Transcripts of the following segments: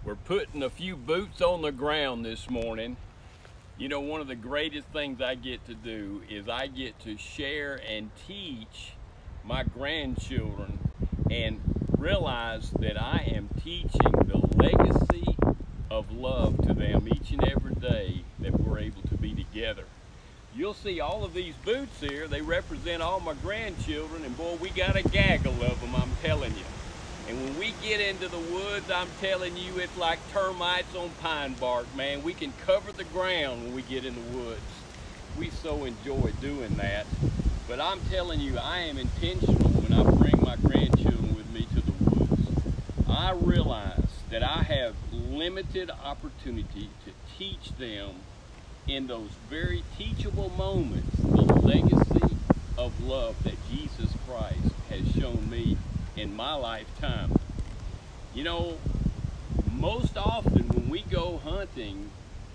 We're putting a few boots on the ground this morning. You know, one of the greatest things I get to do is I get to share and teach my grandchildren and realize that I am teaching the legacy of love to them each and every day that we're able to be together. You'll see all of these boots here, they represent all my grandchildren, and boy, we got a gaggle of them, I'm telling you. And when we get into the woods, I'm telling you, it's like termites on pine bark, man. We can cover the ground when we get in the woods. We so enjoy doing that. But I'm telling you, I am intentional when I bring my grandchildren with me to the woods. I realize that I have limited opportunity to teach them in those very teachable moments the legacy of love that Jesus Christ has shown me in my lifetime. You know, most often when we go hunting,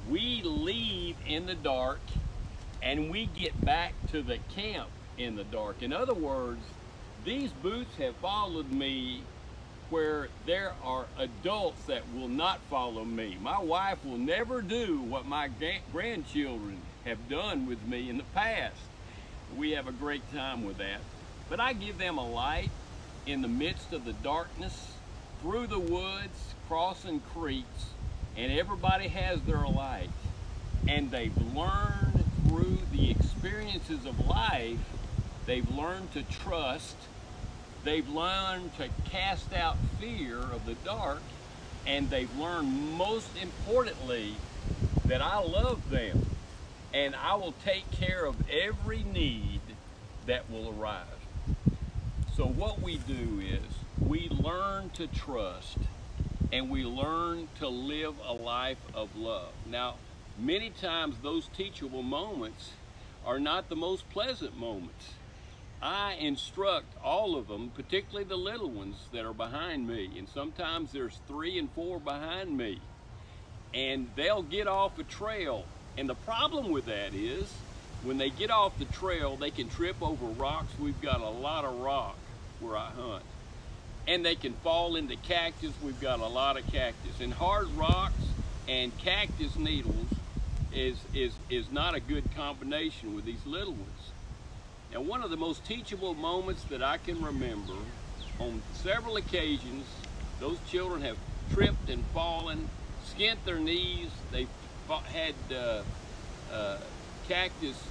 we leave in the dark and we get back to the camp in the dark. In other words, these boots have followed me where there are adults that will not follow me. My wife will never do what my grandchildren have done with me in the past. We have a great time with that. But I give them a light in the midst of the darkness, through the woods, crossing creeks, and everybody has their light. And they've learned through the experiences of life, they've learned to trust, they've learned to cast out fear of the dark, and they've learned, most importantly, that I love them and I will take care of every need that will arise. So what we do is we learn to trust and we learn to live a life of love. Now, many times those teachable moments are not the most pleasant moments. I instruct all of them, particularly the little ones that are behind me, and sometimes there's 3 and 4 behind me, and they'll get off a trail. And the problem with that is when they get off the trail, they can trip over rocks. We've got a lot of rock where I hunt. And they can fall into cactus. We've got a lot of cactus. And hard rocks and cactus needles is not a good combination with these little ones. Now, one of the most teachable moments that I can remember, on several occasions, those children have tripped and fallen, skint their knees, they've had cactus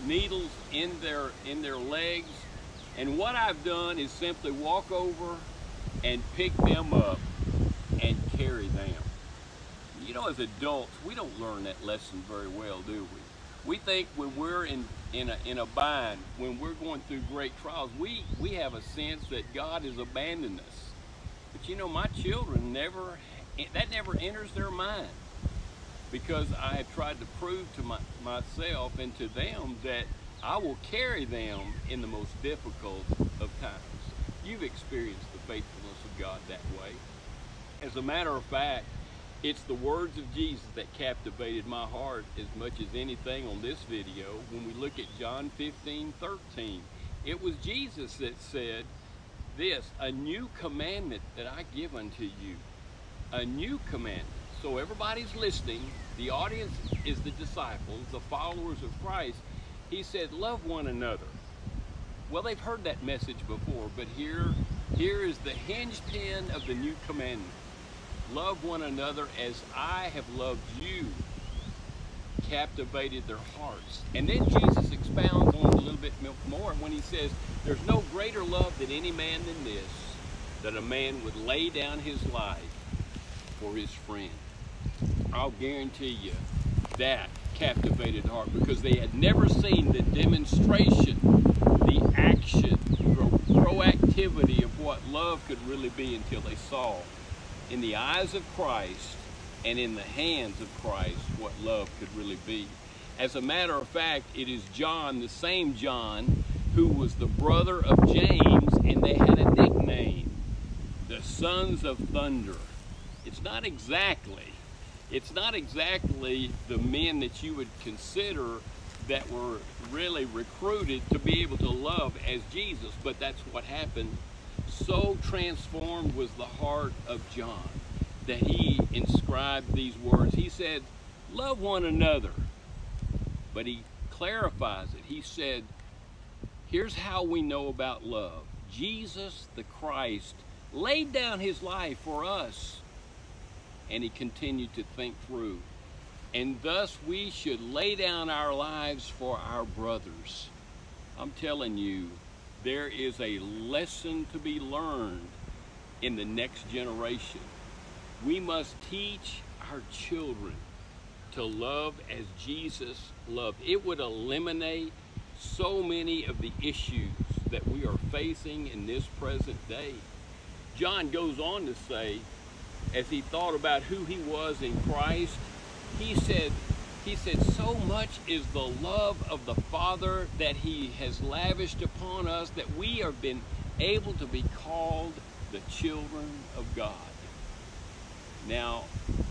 needles in their legs, and what I've done is simply walk over and pick them up and carry them. You know, as adults, we don't learn that lesson very well, do we? We think when we're in a bind, when we're going through great trials, we have a sense that God has abandoned us. But you know, my children that never enters their mind, because I have tried to prove to myself and to them that I will carry them in the most difficult of times. You've experienced the faithfulness of God that way. As a matter of fact, it's the words of Jesus that captivated my heart as much as anything on this video. When we look at John 15:13, it was Jesus that said this, "A new commandment that I give unto you." A new commandment. So everybody's listening. The audience is the disciples, the followers of Christ. He said, love one another. Well, they've heard that message before, but here is the hinge pin of the new commandment. Love one another as I have loved you. Captivated their hearts. And then Jesus expounds on it a little bit more when he says, there's no greater love than any man than this, that a man would lay down his life for his friend. I'll guarantee you that captivated heart, because they had never seen the demonstration, the action, proactivity of what love could really be until they saw in the eyes of Christ and in the hands of Christ what love could really be. As a matter of fact, it is John, the same John, who was the brother of James, and they had a nickname, the Sons of Thunder. It's not exactly the men that you would consider that were really recruited to be able to love as Jesus, but that's what happened. So transformed was the heart of John that he inscribed these words. He said, love one another. But he clarifies it. He said, here's how we know about love. Jesus the Christ laid down his life for us. And he continued to think through. And thus we should lay down our lives for our brothers. I'm telling you, there is a lesson to be learned in the next generation. We must teach our children to love as Jesus loved. It would eliminate so many of the issues that we are facing in this present day. John goes on to say, as he thought about who he was in Christ, he said, so much is the love of the Father that he has lavished upon us that we have been able to be called the children of God. Now,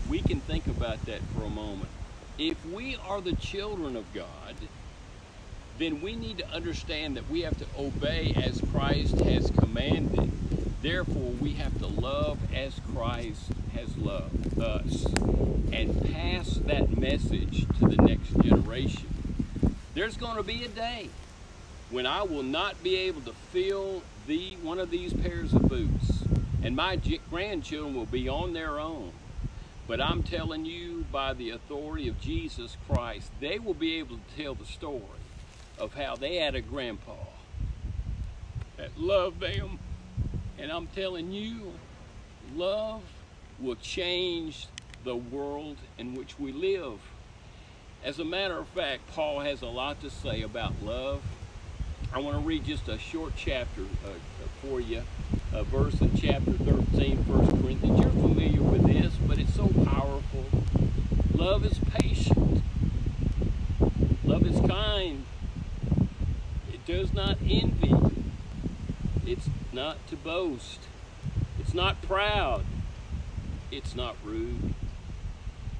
we can think about that for a moment. If we are the children of God, then we need to understand that we have to obey as Christ has commanded. Therefore, we have to love as Christ has loved us and pass that message to the next generation. There's going to be a day when I will not be able to fill one of these pairs of boots, and my grandchildren will be on their own. But I'm telling you, by the authority of Jesus Christ, they will be able to tell the story of how they had a grandpa that loved them. And I'm telling you, love will change the world in which we live. As a matter of fact, Paul has a lot to say about love. I want to read just a short chapter for you, a verse in chapter 13, 1 Corinthians. You're familiar with this, but it's so powerful. Love is patient. Love is kind. It does not envy. It's not to boast. It's not proud. It's not rude.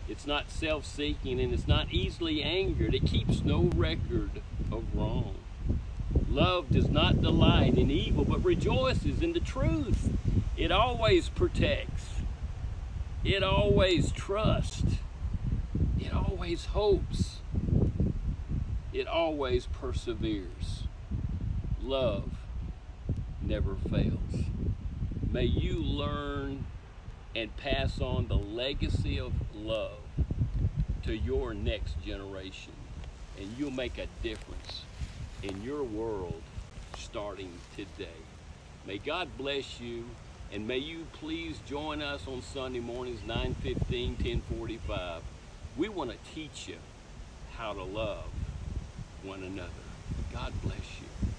It's not self-seeking, and it's not easily angered. It keeps no record of wrong. Love does not delight in evil, but rejoices in the truth. It always protects. It always trusts. It always hopes. It always perseveres. Love never fails. May you learn and pass on the legacy of love to your next generation, and you'll make a difference in your world starting today. May God bless you, and may you please join us on Sunday mornings, 9:15, 10:45. We want to teach you how to love one another. God bless you.